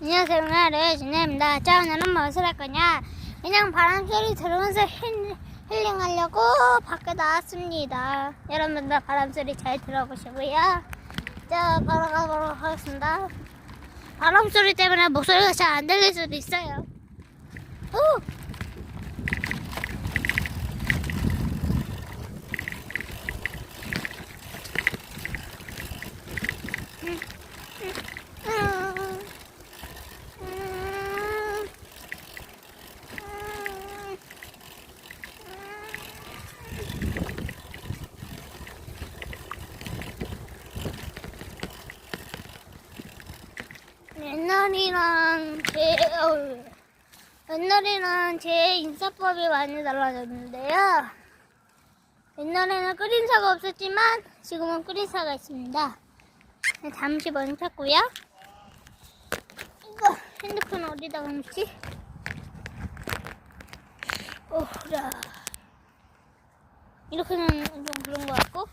안녕하세요. 오늘은 준혜입니다. 자, 오늘은 무엇을 할 거냐? 그냥 바람소리 들으면서 힐링하려고 밖에 나왔습니다. 여러분들 바람소리 잘 들어보시고요. 자, 바로 가보도록 하겠습니다. 바람소리 때문에 목소리가 잘 안 들릴 수도 있어요. 옛날이랑 제 인사법이 많이 달라졌는데요. 옛날에는 끓인사가 없었지만 지금은 끓인사가 있습니다. 잠시 멈췄고요. 이거 핸드폰 어디다 놓지? 오라. 이렇게는 좀 그런 것 같고,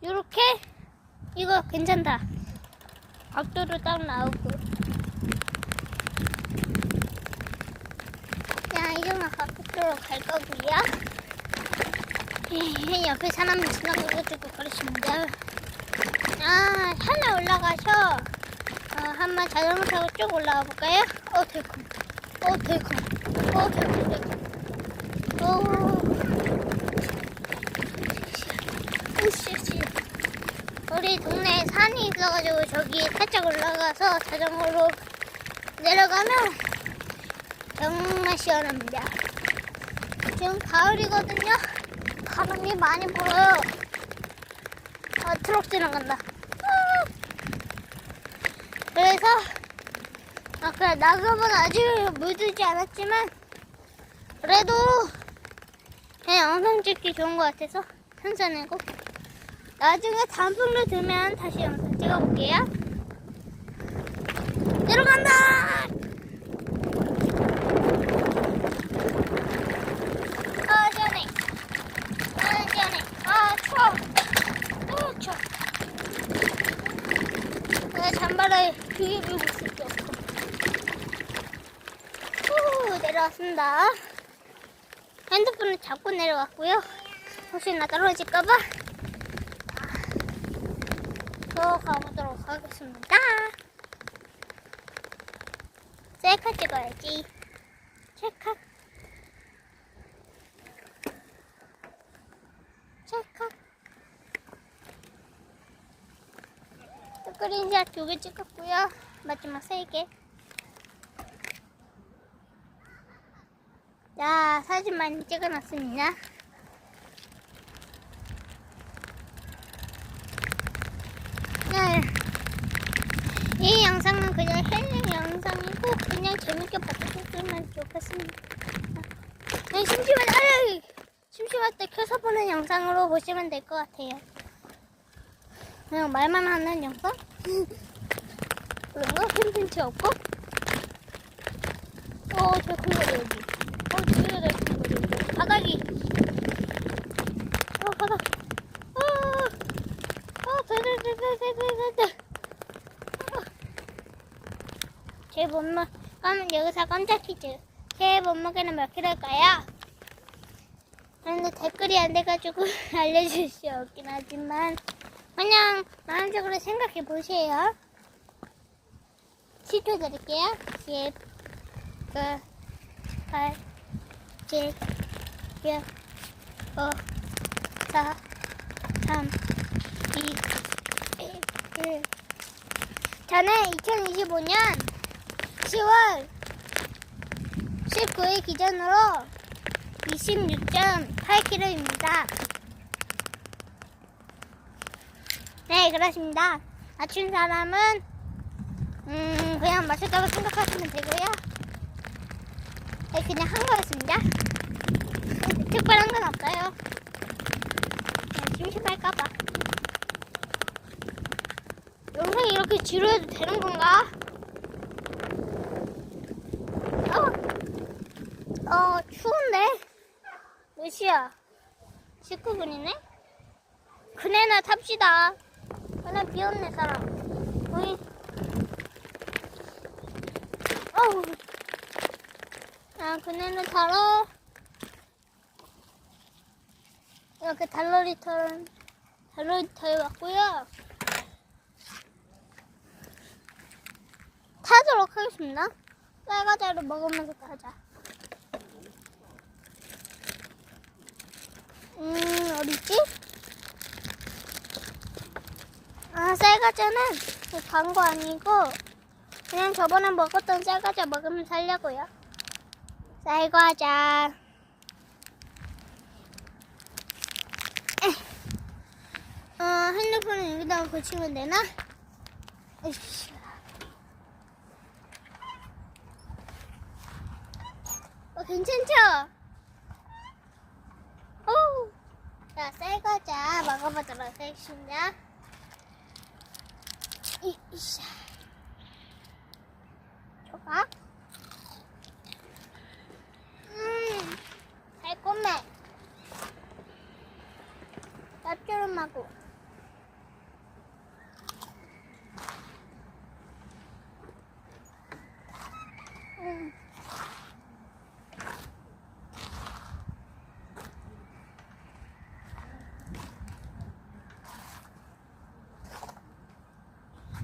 이렇게 이거 괜찮다. 각도도 딱 나오고. 자, 이정도 각도로 갈 거고요. 옆에 사람이 지나가가지고 그러십니다. 산에 올라가서 한번 자전거 타고 쭉 올라가 볼까요? 달콤. 우리 동네에 산이 있어가지고 저기 살짝 올라가서 자전거로 내려가면 정말 시원합니다. 지금 가을이거든요. 바람이 많이 불어요. 트럭 지나간다. 그래서 그래, 낙엽은 아직 물들지 않았지만 그래도 그냥 영상 찍기 좋은 것 같아서 선선하고, 나중에 단풍도 들면 다시 영상 찍어볼게요. 내려간다! 추워. 내가 잠바를 귀에 물고 있을 게 없고. 내려왔습니다. 핸드폰을 잡고 내려왔고요. 혹시나 떨어질까봐 더 가보도록 하겠습니다. 셀카 찍어야지. 찰칵. 스크린샷 2개 찍었고요. 마지막 3개. 자, 사진 많이 찍어놨습니다. 네. 이 영상은 그냥 힐링 영상이고 그냥 재밌게 봐주셨으면 좋겠습니다. 심심할 때 켜서 보는 영상으로 보시면 될 것 같아요. 그냥 말만 하는 영상? 그런 거 콘텐츠 없고? 저 큰 거리 여기. 뒤에 큰 거리. 바닥이. 바닥. 제 몸무, 여기서 깜짝 퀴즈. 제 몸무게는 몇 킬로일까요? 그런데 댓글이 안 돼가지고 알려줄 수 없긴 하지만, 그냥 마음적으로 생각해 보세요. 10초 드릴게요. 10, 9, 8, 7, 6, 5, 4, 3, 2, 1. 저는 2025년 10월 19일 기준으로 26.8kg입니다. 네, 그렇습니다. 맞춘 사람은 그냥 맞췄다고 생각하시면 되고요. 네, 그냥 한 거였습니다. 특별한 건 없어요. 그냥 심심할까봐. 영상이 이렇게 지루해도 되는 건가? 추운데? 몇 시야? 19분이네? 그네나 탑시다. 그네 비었네, 사람. 어우. 아, 그네는 달어. 이렇게 달러리터에 왔고요. 타도록 하겠습니다. 쌀과자를 먹으면서 타자. 어디있지? 아, 쌀과자는 단 거 아니고 그냥 저번에 먹었던 쌀과자 먹으면서 하려고요. 쌀과자. 핸드폰은 여기다가 고치면 되나? 으쌰. 괜찮죠? 오. 자, 쌀과자 먹어보도록 하겠습니다. 이샤. 조각. 달콤해. 짭조름하고.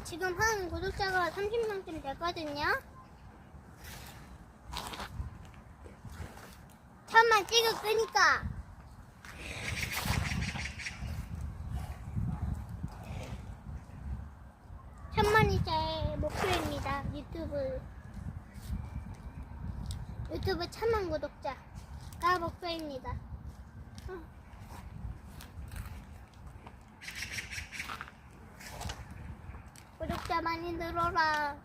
지금 한 구독자가 30명쯤 됐거든요. 천만 찍을 거니까. 천만이 제 목표입니다. 유튜브 천만 구독자가 목표입니다. 구독자 많이 늘어라.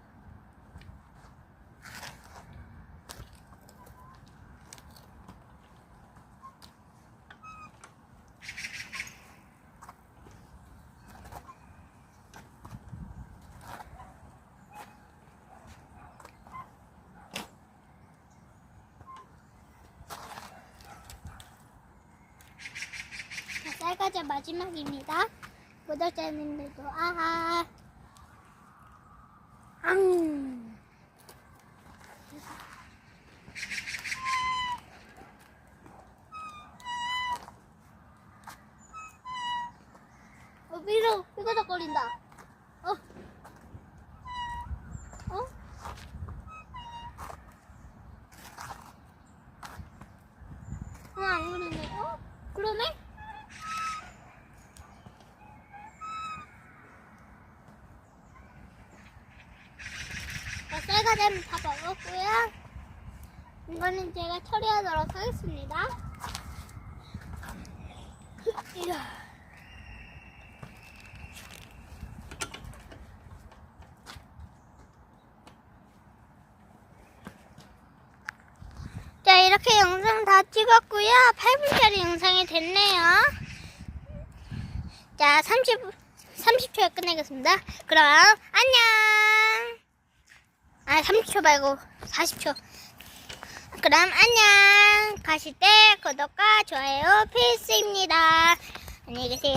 쌀과자 마지막입니다. 구독자님들도 아하. 위로 삐거덕거린다. 안 그러네. 그러네? 쌀과자는 다 먹었고요. 이거는 제가 처리하도록 하겠습니다. 자, 이렇게 영상 다 찍었고요. 8분짜리 영상이 됐네요. 자, 30초에 끝내겠습니다. 그럼 안녕. 30초 말고 40초. 그럼 안녕. 가실 때 구독과 좋아요 필수입니다. 안녕히 계세요.